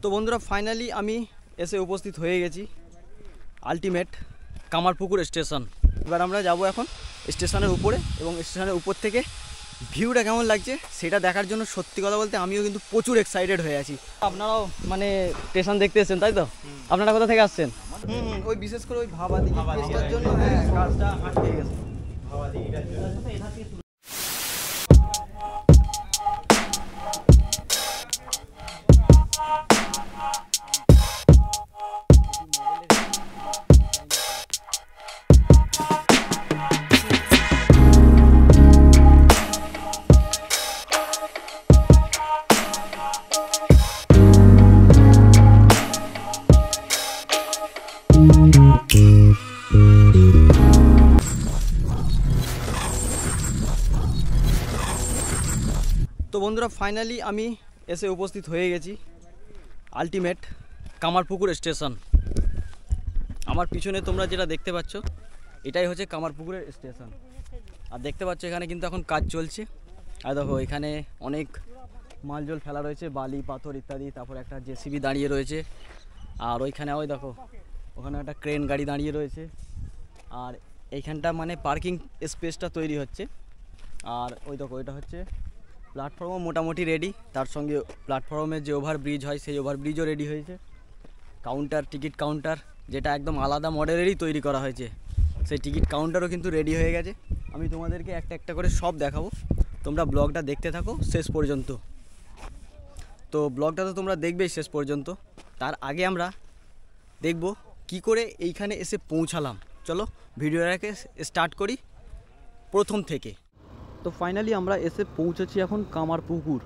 তো বন্ধুরা ফাইনালি আমি এসে উপস্থিত হয়ে গেছি আলটিমেট কামারপুকুর স্টেশন। এবার আমরা যাব এখন স্টেশনের উপরে এবং স্টেশনের উপর থেকে ভিউটা কেমন লাগছে সেটা দেখার জন্য সত্যি কথা বলতে আমিও কিন্তু প্রচুর এক্সাইটেড হয়ে আছি। আপনারাও মানে স্টেশন দেখতে এসেছেন তাই তো? আপনারা কোথা থেকে আসছেন? ওই বিশেষ করে ওই ভাবাদিঘি ব্রিজটার জন্য কাজটা আটকে গেছে। ভাবাদিঘিটার জন্য তো বন্ধুরা ফাইনালি আমি এসে উপস্থিত হয়ে গেছি আলটিমেট কামারপুকুর স্টেশন। আমার পিছনে তোমরা যেটা দেখতে পাচ্ছ এটাই হচ্ছে কামারপুকুরের স্টেশন। আর দেখতে পাচ্ছ এখানে কিন্তু এখন কাজ চলছে। আর দেখো এখানে অনেক মালজল ফেলা রয়েছে, বালি পাথর ইত্যাদি। তারপর একটা জেসিবি দাঁড়িয়ে রয়েছে। আর ওইখানে ওই দেখো ওখানে একটা ক্রেন গাড়ি দাঁড়িয়ে রয়েছে। আর এইখানটা মানে পার্কিং স্পেসটা তৈরি হচ্ছে। আর ওই দেখো এটা হচ্ছে প্ল্যাটফর্মও মোটামুটি রেডি, তার সঙ্গে প্ল্যাটফর্মের যে ওভারব্রিজ হয় সেই ওভারব্রিজও রেডি হয়েছে। কাউন্টার টিকিট কাউন্টার যেটা একদম আলাদা মডেলেরই তৈরি করা হয়েছে সেই টিকিট কাউন্টারও কিন্তু রেডি হয়ে গেছে। আমি তোমাদেরকে একটা একটা করে সব দেখাবো, তোমরা ব্লগটা দেখতে থাকো শেষ পর্যন্ত। তো ব্লগটা তো তোমরা দেখবেই শেষ পর্যন্ত। তার আগে আমরা দেখব কি করে এইখানে এসে পৌঁছালাম। চলো ভিডিওটাকে স্টার্ট করি প্রথম থেকে। তো ফাইনালি আমরা এসে পৌঁছেছি এখন কামারপুকুর।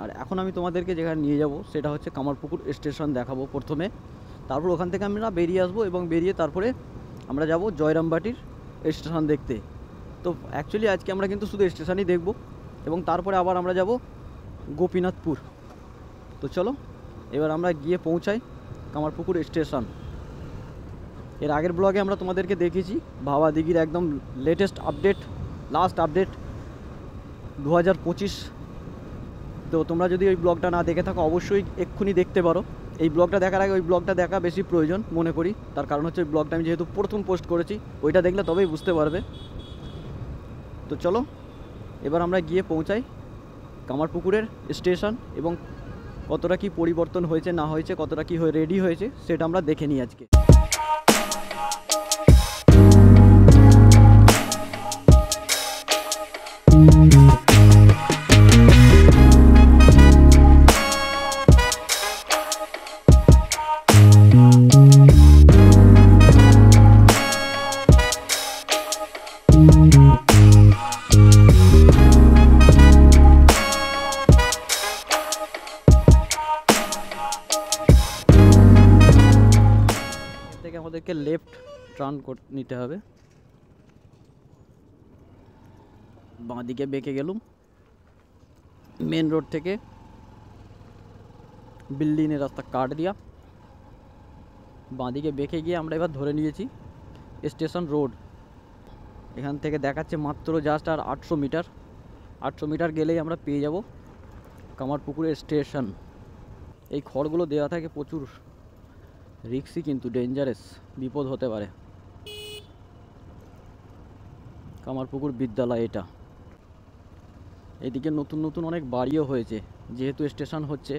আর এখন আমি তোমাদেরকে যেখানে নিয়ে যাব সেটা হচ্ছে কামারপুকুর স্টেশন দেখাবো প্রথমে। তারপর ওখান থেকে আমরা বেরিয়ে আসবো এবং বেরিয়ে তারপরে আমরা যাব জয়রামবাটির স্টেশন দেখতে। তো অ্যাকচুয়ালি আজকে আমরা কিন্তু শুধু স্টেশনই দেখব এবং তারপরে আবার আমরা যাব গোপীনাথপুর। তো চলো এবার আমরা গিয়ে পৌঁছাই কামারপুকুর স্টেশন। এর আগের ব্লগে আমরা তোমাদেরকে দেখিয়েছি ভাবাদিঘির একদম লেটেস্ট আপডেট, লাস্ট আপডেট 2025। তো তোমরা যদি ওই ব্লগটা না দেখে থাকো অবশ্যই এক্ষুনি দেখতে পারো। এই ব্লগটা দেখার আগে ওই ব্লগটা দেখা বেশি প্রয়োজন মনে করি। তার কারণ হচ্ছে ওই ব্লগটা আমি যেহেতু প্রথম পোস্ট করেছি, ওইটা দেখলে তবেই বুঝতে পারবে। তো চলো এবার আমরা গিয়ে পৌঁছাই কামারপুকুরের স্টেশন এবং কতটা কি পরিবর্তন হয়েছে না হয়েছে, কতটা কি রেডি হয়েছে সেটা আমরা দেখে নিই আজকে। আমাদেরকে লেফট টার্ন নিতে হবে, বাঁ দিকে বেঁকে গেলুম মেন রোড থেকে বিল্ডিংয়ের রাস্তা কাট দিয়া বাঁ দিকে বেঁকে গিয়ে আমরা এবার ধরে নিয়েছি স্টেশন রোড। এখান থেকে দেখাচ্ছে মাত্র জাস্ট আর 800 মিটার গেলেই আমরা পেয়ে যাব কামারপুকুরের স্টেশন। এই খড়গুলো দেওয়া থাকে প্রচুর রিক্সি, কিন্তু ডেঞ্জারাস, বিপদ হতে পারে। কামারপুকুর বিদ্যালয় এটা। এদিকে নতুন নতুন অনেক বাড়িও হয়েছে, যেহেতু স্টেশন হচ্ছে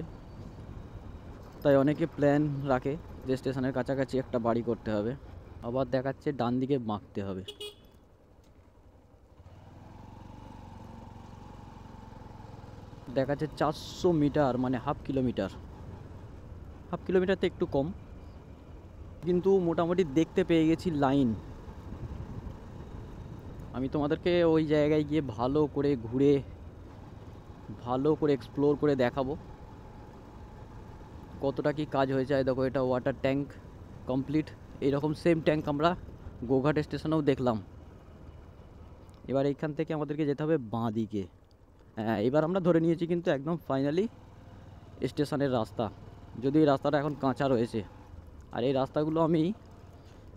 তাই অনেকে প্ল্যান রাখে যে স্টেশনের কাছাকাছি একটা বাড়ি করতে হবে। আবার দেখাচ্ছে ডান দিকে বাঁকতে হবে। দেখাচ্ছে 400 মিটার মানে হাফ কিলোমিটার তো একটু কম, কিন্তু মোটামুটি দেখতে পেয়ে গেছি লাইন। আমি তোমাদেরকে ওই জায়গায় গিয়ে ভালো করে ঘুরে ভালো করে এক্সপ্লোর করে দেখাবো কতটা কি কাজ হয়েছে। দেখো এটা ওয়াটার ট্যাঙ্ক কমপ্লিট। এইরকম সেম ট্যাঙ্ক আমরা গোঘাট স্টেশনেও দেখলাম। এবার এইখান থেকে আমাদেরকে যেতে হবে বাঁ দিকে। হ্যাঁ এবার আমরা ধরে নিয়েছি কিন্তু একদম ফাইনালি স্টেশনের রাস্তা, যদি এই রাস্তাটা এখন কাঁচা রয়েছে। আর এই রাস্তাগুলো আমি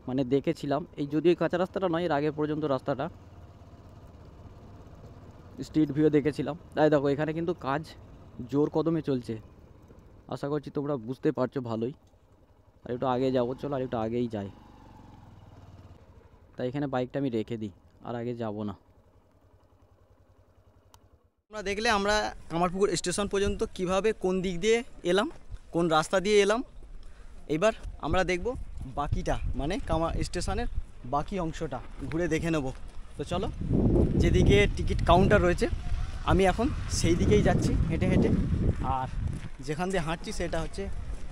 মানে দেখেছিলাম, এই যদিও এই কাঁচা রাস্তাটা নয়, এর আগের পর্যন্ত রাস্তাটা স্ট্রিট ভিউ দেখেছিলাম। তাই দেখো এখানে কিন্তু কাজ জোর কদমে চলছে। আশা করছি তোমরা বুঝতে পারছো ভালোই। আর একটু আগে যাবো, চলো আর একটু আগেই যাই। তাই এখানে বাইকটা আমি রেখে দিই, আর আগে যাব না। আমরা দেখলে আমরা কামারপুকুর স্টেশন পর্যন্ত কিভাবে কোন দিক দিয়ে এলাম, কোন রাস্তা দিয়ে এলাম। এবার আমরা দেখব বাকিটা, মানে স্টেশনের বাকি অংশটা ঘুরে দেখে নেব। তো চলো, যেদিকে টিকিট কাউন্টার রয়েছে আমি এখন সেই দিকেই যাচ্ছি হেঁটে হেঁটে। আর যেখান দিয়ে হাঁটছি সেটা হচ্ছে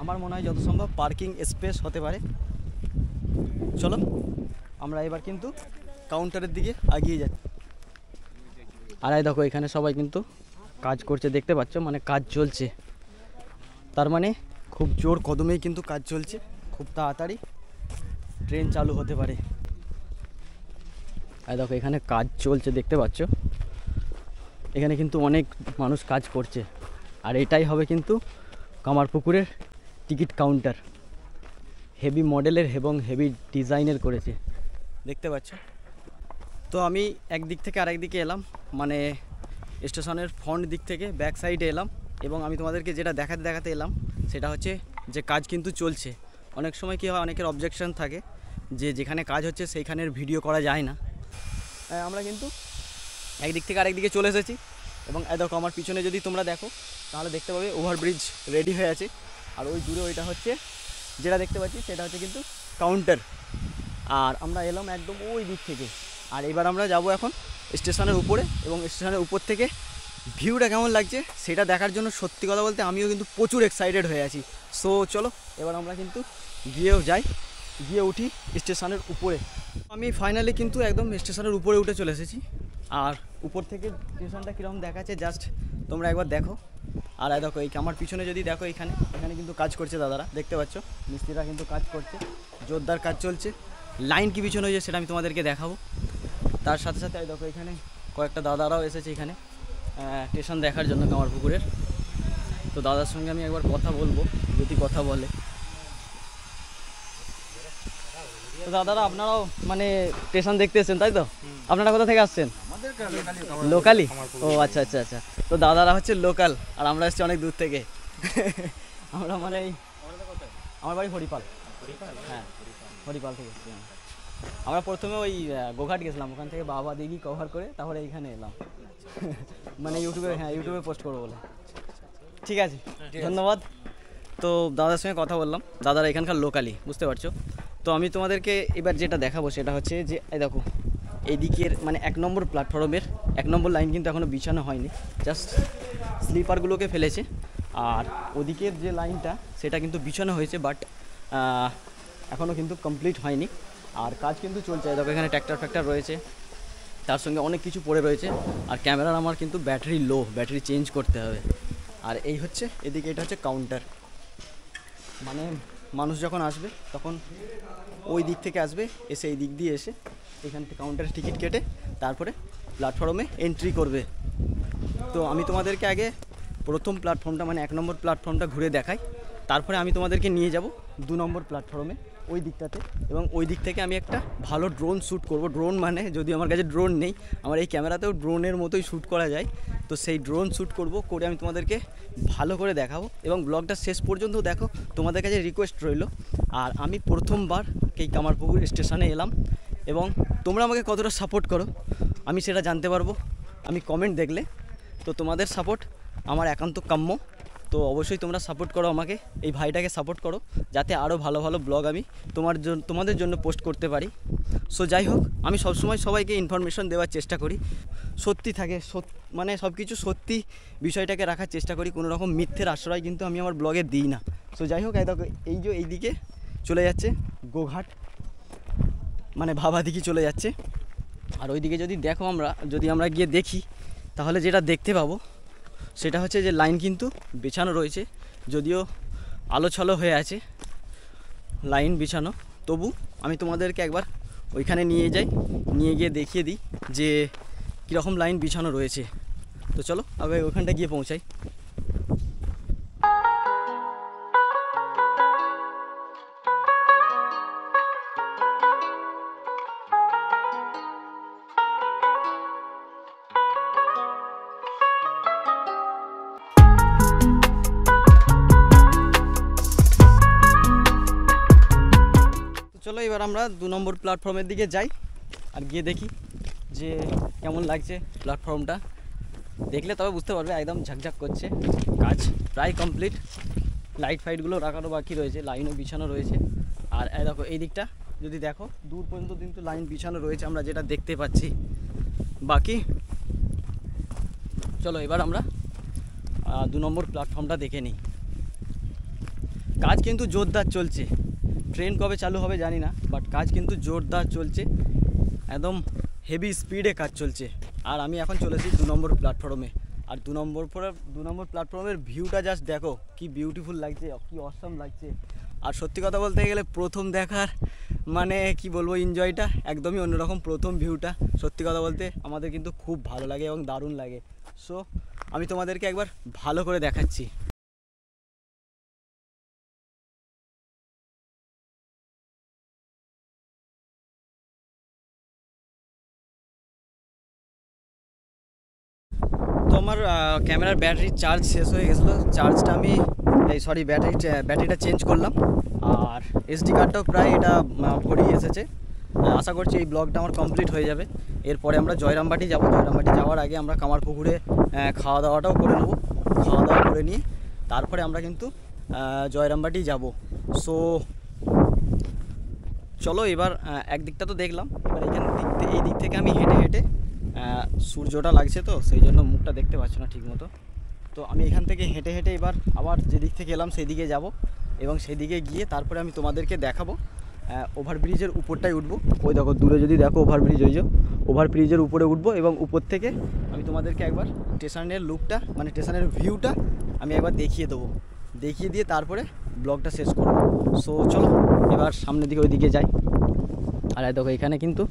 আমার মনে হয় যত সম্ভব পার্কিং স্পেস হতে পারে। চলো আমরা এবার কিন্তু কাউন্টারের দিকে এগিয়ে যাচ্ছি। আর এই দেখো এখানে সবাই কিন্তু কাজ করছে, দেখতে পাচ্ছ, মানে কাজ চলছে। তার মানে খুব জোর কদমেই কিন্তু কাজ চলছে, খুব তাড়াতাড়ি ট্রেন চালু হতে পারে। এই দেখো এখানে কাজ চলছে, দেখতে পাচ্ছ, এখানে কিন্তু অনেক মানুষ কাজ করছে। আর এটাই হবে কিন্তু কামারপুকুরের টিকিট কাউন্টার। হেভি মডেলের এবং হেভি ডিজাইনের করেছে, দেখতে পাচ্ছ। তো আমি একদিক থেকে আরেক দিকে এলাম, মানে স্টেশনের ফ্রন্ট দিক থেকে ব্যাক সাইডে এলাম। এবং আমি তোমাদেরকে যেটা দেখাতে দেখাতে এলাম সেটা হচ্ছে যে কাজ কিন্তু চলছে। অনেক সময় কী হয়, অনেকের অবজেকশন থাকে যে যেখানে কাজ হচ্ছে সেইখানের ভিডিও করা যায় না। আমরা কিন্তু একদিক থেকে আরেক দিকে চলে এসেছি। এবং দেখো আমার পিছনে যদি তোমরা দেখো তাহলে দেখতে পাবে ওভারব্রিজ রেডি হয়ে আছে। আর ওই দূরে ওইটা হচ্ছে, যেটা দেখতে পাচ্ছি সেটা হচ্ছে কিন্তু কাউন্টার। আর আমরা এলাম একদম ওই দিক থেকে। আর এবার আমরা যাব এখন স্টেশনের উপরে, এবং স্টেশনের উপর থেকে ভিউটা কেমন লাগছে সেটা দেখার জন্য সত্যি কথা বলতে আমিও কিন্তু প্রচুর এক্সাইটেড হয়ে আছি। সো চলো এবার আমরা কিন্তু গিয়ে উঠি স্টেশনের উপরে। আমি ফাইনালি কিন্তু একদম স্টেশনের উপরে উঠে চলে এসেছি। আর উপর থেকে স্টেশনটা কীরকম দেখাচ্ছে জাস্ট তোমরা একবার দেখো। আর দেখো এই আমার পিছনে যদি দেখো, এখানে কিন্তু কাজ করছে দাদারা, দেখতে পাচ্ছ, মিস্ত্রিরা কিন্তু কাজ করছে, জোরদার কাজ চলছে। লাইন কি পিছনে হয়েছে সেটা আমি তোমাদেরকে দেখাবো। তার সাথে সাথে দেখো এখানে কয়েকটা দাদারাও এসেছে এখানে স্টেশন দেখার জন্য কামারপুকুরের। তো দাদার সঙ্গে আমি একবার কথা বলবো, যদি কথা বলে। তো দাদারা আপনারাও মানে স্টেশন দেখতে এসেছেন তাই তো? আপনারা কোথা থেকে আসছেন? লোকালি? ও আচ্ছা আচ্ছা আচ্ছা। তো দাদারা হচ্ছে লোকাল, আর আমরা এসেছি অনেক দূর থেকে। আমরা মানে আমার বাড়ি হরিপাল। হ্যাঁ, হরিপাল থেকে এসেছি আমরা। প্রথমে ওই গোঘাট গেছিলাম, ওখান থেকে বাবা দিঘি কভার করে তারপরে এইখানে এলাম। মানে ইউটিউবে পোস্ট করবো বলে। ঠিক আছে, ধন্যবাদ। তো দাদার সঙ্গে কথা বললাম, দাদারা এখানকার লোকালি, বুঝতে পারছো। তো আমি তোমাদেরকে এবার যেটা দেখাবো সেটা হচ্ছে যে এই দেখো এইদিকের মানে 1 নম্বর প্ল্যাটফর্মের 1 নম্বর লাইন কিন্তু এখনও বিছানো হয়নি, জাস্ট স্লিপারগুলোকে ফেলেছে। আর ওদিকের যে লাইনটা সেটা কিন্তু বিছানো হয়েছে, বাট এখনও কিন্তু কমপ্লিট হয়নি। আর কাজ কিন্তু চলছে। দেখো এখানে ট্র্যাক্টর রয়েছে, তার সঙ্গে অনেক কিছু পড়ে রয়েছে। আর ক্যামেরার আমার কিন্তু ব্যাটারি লো, ব্যাটারি চেঞ্জ করতে হবে। আর এই হচ্ছে এদিকে, এটা হচ্ছে কাউন্টার। মানে মানুষ যখন আসবে তখন ওই দিক থেকে আসবে, এসে এই দিক দিয়ে এসে এখান থেকে কাউন্টারে টিকিট কেটে তারপরে প্ল্যাটফর্মে এন্ট্রি করবে। তো আমি তোমাদেরকে আগে প্রথম প্ল্যাটফর্মটা মানে 1 নম্বর প্ল্যাটফর্মটা ঘুরে দেখাই, তারপরে আমি তোমাদেরকে নিয়ে যাব 2 নম্বর প্ল্যাটফর্মে ওই দিকটাতে। এবং ওই দিক থেকে আমি একটা ভালো ড্রোন শ্যুট করব। ড্রোন মানে, যদি আমার কাছে ড্রোন নেই, আমার এই ক্যামেরাতেও ড্রোনের মতোই শ্যুট করা যায়। তো সেই ড্রোন শ্যুট করে আমি তোমাদেরকে ভালো করে দেখাবো। এবং ব্লগটা শেষ পর্যন্ত দেখো, তোমাদের কাছে রিকোয়েস্ট রইল। আর আমি প্রথমবার এই কামারপুকুর স্টেশনে এলাম, এবং তোমরা আমাকে কতটা সাপোর্ট করো আমি সেটা জানতে পারবো আমি কমেন্ট দেখলে। তো তোমাদের সাপোর্ট আমার একান্ত কাম্য। তো অবশ্যই তোমরা সাপোর্ট করো আমাকে, এই ভাইটাকে সাপোর্ট করো, যাতে আরও ভালো ভালো ব্লগ আমি তোমাদের জন্য পোস্ট করতে পারি। সো যাই হোক, আমি সবসময় সবাইকে ইনফরমেশন দেওয়ার চেষ্টা করি, সত্যি থাকে, মানে সব কিছু সত্যি বিষয়টাকে রাখার চেষ্টা করি। কোনো রকম মিথ্যের আশ্রয় কিন্তু আমি আমার ব্লগে দিই না। সো যাই হোক, দেখো এই দিকে চলে যাচ্ছে গোঘাট, মানে ভাবাদিঘি চলে যাচ্ছে। আর ওইদিকে যদি আমরা গিয়ে দেখি তাহলে যেটা দেখতে পাবো সেটা হচ্ছে যে লাইন কিন্তু বিছানো রয়েছে, যদিও আলো ছলো হয়ে আছে লাইন বিছানো, তবু আমি তোমাদেরকে একবার ওইখানে নিয়ে গিয়ে দেখিয়ে দিই যে কীরকম লাইন বিছানো রয়েছে। তো চলো আগে ওইখানটা গিয়ে পৌঁছাই। চলো এবার আমরা 2 নম্বর প্ল্যাটফর্মের দিকে যাই আর গিয়ে দেখি যে কেমন লাগছে প্ল্যাটফর্মটা। দেখলে তবে বুঝতে পারবে, একদম ঝাকঝাক করছে, কাজ প্রায় কমপ্লিট। লাইট ফাইটগুলো রাখানো বাকি রয়েছে, লাইনও বিছানো রয়েছে। আর দেখো এই দিকটা যদি দেখো দূর পর্যন্ত কিন্তু লাইন বিছানো রয়েছে, আমরা যেটা দেখতে পাচ্ছি। বাকি চলো এবার আমরা 2 নম্বর প্ল্যাটফর্মটা দেখে নিই। কাজ কিন্তু জোরদার চলছে, ট্রেন কবে চালু হবে জানি না, বাট কাজ কিন্তু জোরদার চলছে, একদম হেভি স্পিডে কাজ চলছে। আর আমি এখন চলেছি 2 নম্বর প্ল্যাটফর্মে। আর 2 নম্বর প্ল্যাটফর্মের ভিউটা জাস্ট দেখো, কি বিউটিফুল লাগছে, কি অসাম লাগছে। আর সত্যি কথা বলতে গেলে প্রথম দেখার মানে কি বলবো, এনজয়টা একদমই অন্যরকম। প্রথম ভিউটা সত্যি কথা বলতে আমাদের কিন্তু খুব ভালো লাগে এবং দারুণ লাগে। সো আমি তোমাদেরকে একবার ভালো করে দেখাচ্ছি। তো আমার ক্যামেরার ব্যাটারির চার্জ শেষ হয়ে গেছিলো, চার্জটা আমি ব্যাটারিটা চেঞ্জ করলাম। আর এসডি কার্ডটাও প্রায় এটা ভরিয়ে এসেছে। আশা করছি এই ব্লগটা আমার কমপ্লিট হয়ে যাবে। এরপরে আমরা জয়রামবাটি যাব। জয়রামবাটি যাওয়ার আগে আমরা কামারপুকুরে খাওয়া দাওয়াটাও করে নেব। খাওয়া দাওয়া করে নিয়ে তারপরে আমরা কিন্তু জয়রামবাটি যাব। সো চলো এবার একদিকটা তো দেখলাম, এবার এই দিক থেকে আমি হেঁটে হেঁটে, সূর্যটা লাগছে তো সেই জন্য মুখটা দেখতে পাচ্ছি না ঠিক মতো। তো আমি এখান থেকে হেঁটে হেঁটে এবার আবার যেদিক থেকে এলাম সেই দিকে যাব, এবং সেদিকে গিয়ে তারপরে আমি তোমাদেরকে দেখাবো ওভারব্রিজের উপরটাই উঠবো। ওই দেখো দূরে যদি দেখো ওভারব্রিজ, ওই যে ওভারব্রিজের উপরে উঠবো, এবং উপর থেকে আমি তোমাদেরকে একবার স্টেশনের লুকটা মানে স্টেশনের ভিউটা আমি একবার দেখিয়ে দেবো। দেখিয়ে দিয়ে তারপরে ব্লগটা শেষ করবো। সো চলো এবার সামনের দিকে ওইদিকে যাই। আর দেখো এখানে কিন্তু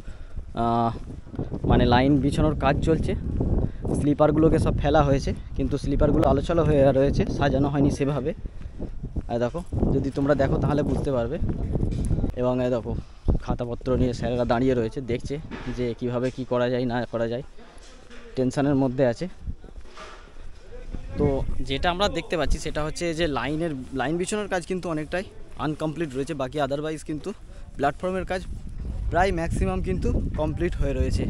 মানে লাইন বিছানোর কাজ চলছে। স্লিপারগুলোকে সব ফেলা হয়েছে, কিন্তু স্লিপারগুলো আলোচনা হয়ে রয়েছে, সাজানো হয়নি সেভাবে। আর দেখো যদি তোমরা দেখো তাহলে বুঝতে পারবে। এবং দেখো খাতাপত্র নিয়ে স্যারেরা দাঁড়িয়ে রয়েছে, দেখছে যে কিভাবে কি করা যায় না করা যায়, টেনশানের মধ্যে আছে। তো যেটা আমরা দেখতে পাচ্ছি সেটা হচ্ছে যে লাইন বিছানোর কাজ কিন্তু অনেকটাই আনকমপ্লিট রয়েছে। বাকি আদারওয়াইজ কিন্তু প্ল্যাটফর্মের কাজ প্রায় ম্যাক্সিমাম কিন্তু কমপ্লিট হয়ে রয়েছে।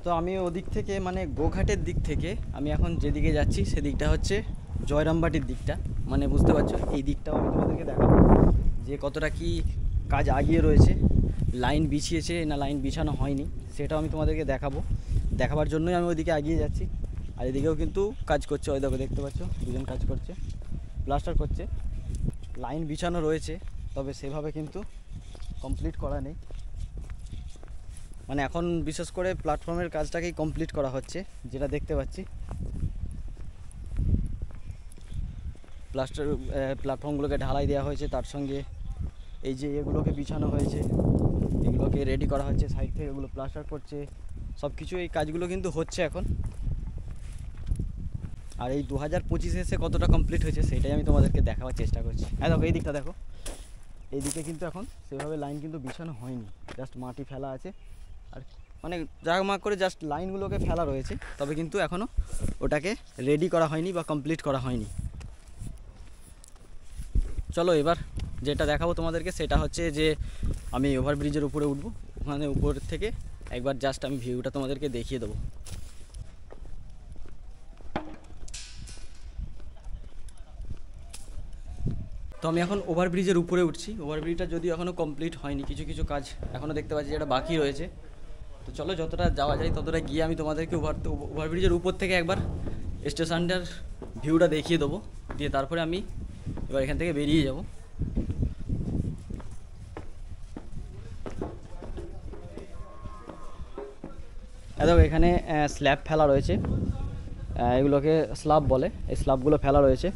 তো আমি ওদিক থেকে মানে গোঘাটের দিক থেকে আমি এখন যেদিকে যাচ্ছি সেদিকটা হচ্ছে জয়রামবাটির দিকটা, মানে বুঝতে পারছো। এই দিকটাও আমি তোমাদেরকে দেখাবো যে কতটা কি কাজ আগিয়ে রয়েছে, লাইন বিছিয়েছে না লাইন বিছানো হয়নি সেটাও আমি তোমাদেরকে দেখাবার জন্যই আমি ওইদিকে এগিয়ে যাচ্ছি। আর এদিকেও কিন্তু কাজ করছে, ওই দেখো দেখতে পাচ্ছ দুজন কাজ করছে, প্লাস্টার করছে। লাইন বিছানো রয়েছে, তবে সেভাবে কিন্তু কমপ্লিট করা নেই। মানে এখন বিশেষ করে প্ল্যাটফর্মের কাজটাকেই কমপ্লিট করা হচ্ছে, যেটা দেখতে পাচ্ছি। প্ল্যাটফর্মগুলোকে ঢালাই দেওয়া হয়েছে, তার সঙ্গে এই যে এগুলোকে বিছানো হয়েছে, এগুলোকে রেডি করা হচ্ছে, সাইড থেকে এগুলো প্লাস্টার করছে, সব কিছু এই কাজগুলো কিন্তু হচ্ছে এখন। আর এই 2025 এসে কতটা কমপ্লিট হয়েছে সেটাই আমি তোমাদেরকে দেখাবার চেষ্টা করছি। হ্যাঁ দেখো এই দিকটা দেখো, এইদিকে কিন্তু এখন সেভাবে লাইন কিন্তু বিছানো হয়নি, জাস্ট মাটি ফেলা আছে। আর মানে জাগমাগ করে জাস্ট লাইনগুলোকে ফেলা রয়েছে, তবে কিন্তু এখনও ওটাকে রেডি করা হয়নি বা কমপ্লিট করা হয়নি। চলো এবার যেটা দেখাবো তোমাদেরকে সেটা হচ্ছে যে আমি ওভারব্রিজের উপরে উঠবো, ওখানে উপর থেকে একবার জাস্ট আমি ভিউটা তোমাদেরকে দেখিয়ে দেবো। তো আমি এখন ওভারব্রিজের উপরে উঠছি। ওভারব্রিজটা যদিও এখনও কমপ্লিট হয়নি, কিছু কিছু কাজ এখনও দেখতে পাচ্ছি যেটা বাকি রয়েছে। তো চলো যতটা যাওয়া যায় ততটা গিয়ে আমি তোমাদেরকে ওভারব্রিজের উপর থেকে একবার স্টেশনটার ভিউটা দেখিয়ে দেবো, দিয়ে তারপরে আমি এবার এখান থেকে বেরিয়ে যাব। দেখো এখানে স্ল্যাব ফেলা রয়েছে, এগুলোকে স্ল্যাব বলে, এই স্ল্যাবগুলো ফেলা রয়েছে।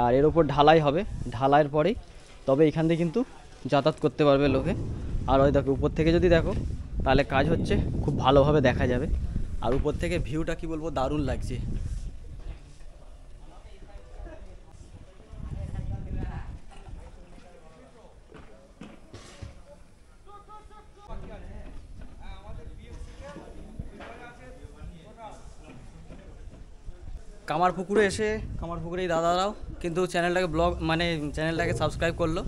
আর এর উপর ঢালাই হবে, ঢালাইয়ের পরেই তবে এখান থেকে কিন্তু যাতায়াত করতে পারবে লোকে। আর ওই দেখো উপর থেকে যদি দেখো তাহলে কাজ হচ্ছে, খুব ভালোভাবে দেখা যাবে। আর উপর থেকে ভিউটা কি বলবো, দারুণ লাগছে। কামারপুকুরে এসে কামারপুকুরে এই দাদারাও কিন্তু চ্যানেলটাকে সাবস্ক্রাইব করলো,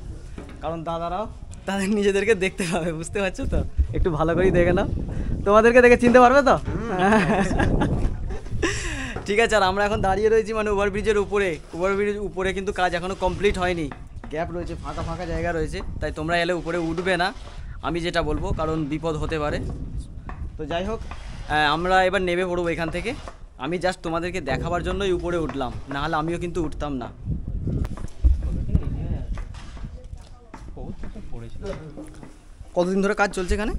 কারণ দাদারাও তাদের নিজেদেরকে দেখতে পাবে, বুঝতে পারছো তো? একটু ভালো করেই দেখে নাও, তোমাদেরকে দেখে চিনতে পারবে তো? ঠিক আছে। আর আমরা এখন দাঁড়িয়ে রয়েছি মানে ওভারব্রিজের উপরে। ওভারব্রিজের উপরে কিন্তু কাজ এখনও কমপ্লিট হয়নি, গ্যাপ রয়েছে, ফাঁকা ফাঁকা জায়গা রয়েছে। তাই তোমরা এলে উপরে উঠবে না, আমি যেটা বলবো, কারণ বিপদ হতে পারে। তো যাই হোক, আমরা এবার নেমে পড়বো এখান থেকে। আমি জাস্ট তোমাদেরকে দেখাবার জন্যই উপরে উঠলাম, নাহলে আমিও কিন্তু উঠতাম না। কতদিন ধরে কাজ চলছে এখানে?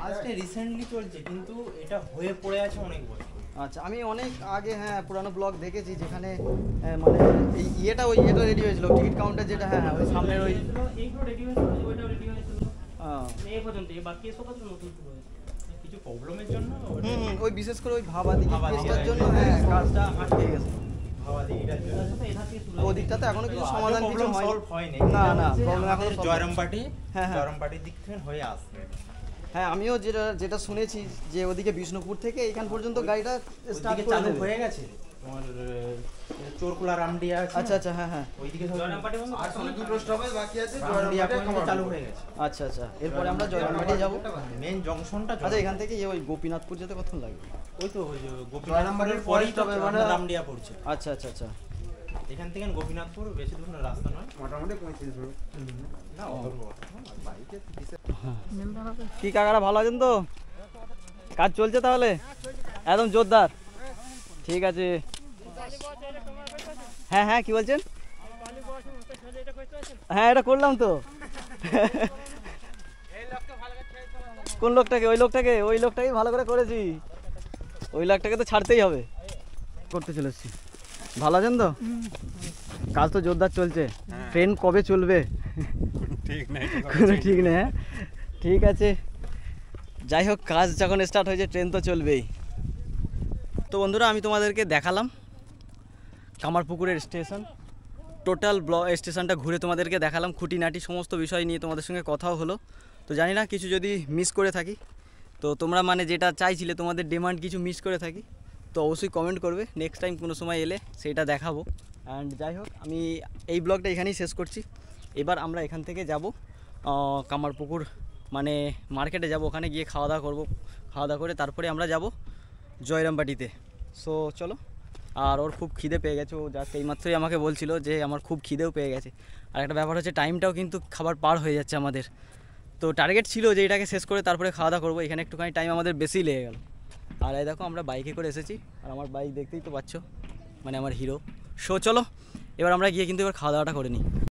আজকে রিসেন্টলি চলছে, কিন্তু এটা হয়ে পড়ে আছে অনেক বছর। আচ্ছা, আমি অনেক আগে পুরানো ব্লগ দেখেছি যেখানে মানে এই ইয়েটা রেডি হয়েছিল, টিকিট কাউন্টার যেটা, ওই সামনের ওই এইগুলো রেডি হয়েছিল, ওইটাও রেডি হয়েছিল এই পর্যন্ত। বাকি এসব কাজ নতুন শুরু হয়েছে কিছু প্রবলেমের জন্য। ওই বিশেষ করে ওই ভাবাদিঘি কেসটার জন্য কাজটা আটকে গেছে। ভাবাদিঘিটার জন্য ওদিকটাতে এখনো কিছু সমাধান কিছু হয়নি। না প্রবলেম এখন জয়রামবাটি হ্যাঁ। জয়রামবাটির দিক থেকে হয়ে আসবে। হ্যাঁ, আমিও যেটা শুনেছি যে ওদিকে বিষ্ণুপুর থেকে এখান পর্যন্ত গাড়িটা স্টার্ট ওইদিকে চালু হয়ে গেছে। তোমার চোরকুলা রামডিয়া আছে। আচ্ছা, হ্যাঁ। ওইদিকে জয়রামবাটি বন্ধ আর শুধু দুটো স্টপেজ বাকি আছে, রামডিয়া জয়রামবাটি পর্যন্ত চালু হয়ে গেছে। আচ্ছা, এরপরে আমরা জয়রামবাটি যাবো। মেন জংশনটা। আচ্ছা, এখান থেকে ওই গোপীনাথপুর যেতে কতক্ষণ লাগবে? ওই তো জয়রামবাটির পরেই তো পরে মানে রামডিয়া পড়ছে। আচ্ছা। এখান থেকে গোপীনাথপুর বেশি দূর রাস্তা নয়, মোটামুটি 35 মিনিট। না অত দূর। বাইকে কি কাকারা ভালো আছেন তো? কাজ চলছে তাহলে একদম জোরদার? ঠিক আছে। হ্যাঁ, কি বলছেন? হ্যাঁ, এটা করলাম তো। কোন লোকটাকে? ওই লোকটাকে ভালো করে করেছি। ওই লোকটাকে তো ছাড়তেই হবে। করতে চলেছি। ভালো আছেন তো? কাজ তো জোরদার চলছে। ট্রেন কবে চলবে ঠিক নাই, কোনো ঠিক নেই। ঠিক আছে, যাই হোক, কাজ যখন স্টার্ট হয়েছে ট্রেন তো চলবেই। তো বন্ধুরা, আমি তোমাদেরকে দেখালাম কামারপুকুরের স্টেশন, টোটাল স্টেশনটা ঘুরে তোমাদেরকে দেখালাম, খুঁটিনাটি সমস্ত বিষয় নিয়ে তোমাদের সঙ্গে কথাও হলো। তো জানি না কিছু যদি মিস করে থাকি, তো তোমরা মানে যেটা চাইছিলে, তোমাদের ডিমান্ড কিছু মিস করে থাকি, তো অবশ্যই কমেন্ট করবে। নেক্সট টাইম কোনো সময় এলে সেটা দেখাবো। অ্যান্ড যাই হোক, আমি এই ব্লগটা এখানেই শেষ করছি। এবার আমরা এখান থেকে যাব কামারপুকুর মানে মার্কেটে যাব, ওখানে গিয়ে খাওয়া দাওয়া করবো। খাওয়া দাওয়া করে তারপরে আমরা যাব জয়রামবাটিতে। সো চলো। আর ওর খুব খিদে পেয়ে গেছে, ও জাস্ট এইমাত্রই আমাকে বলছিল যে আমার খুব খিদেও পেয়ে গেছে। আর একটা ব্যাপার হচ্ছে, টাইমটাও কিন্তু খাবার পার হয়ে যাচ্ছে আমাদের। তো টার্গেট ছিল যে এটাকে শেষ করে তারপরে খাওয়া দাওয়া করবো, এখানে একটুখানি টাইম আমাদের বেশি লেগে গেল। আর এই দেখো, আমরা বাইকে করে এসেছি, আর আমার বাইক দেখতেই তো পাচ্ছ, মানে আমার হিরো। সো চলো, এবার আমরা গিয়ে কিন্তু এবার খাওয়া দাওয়াটা করে নিই।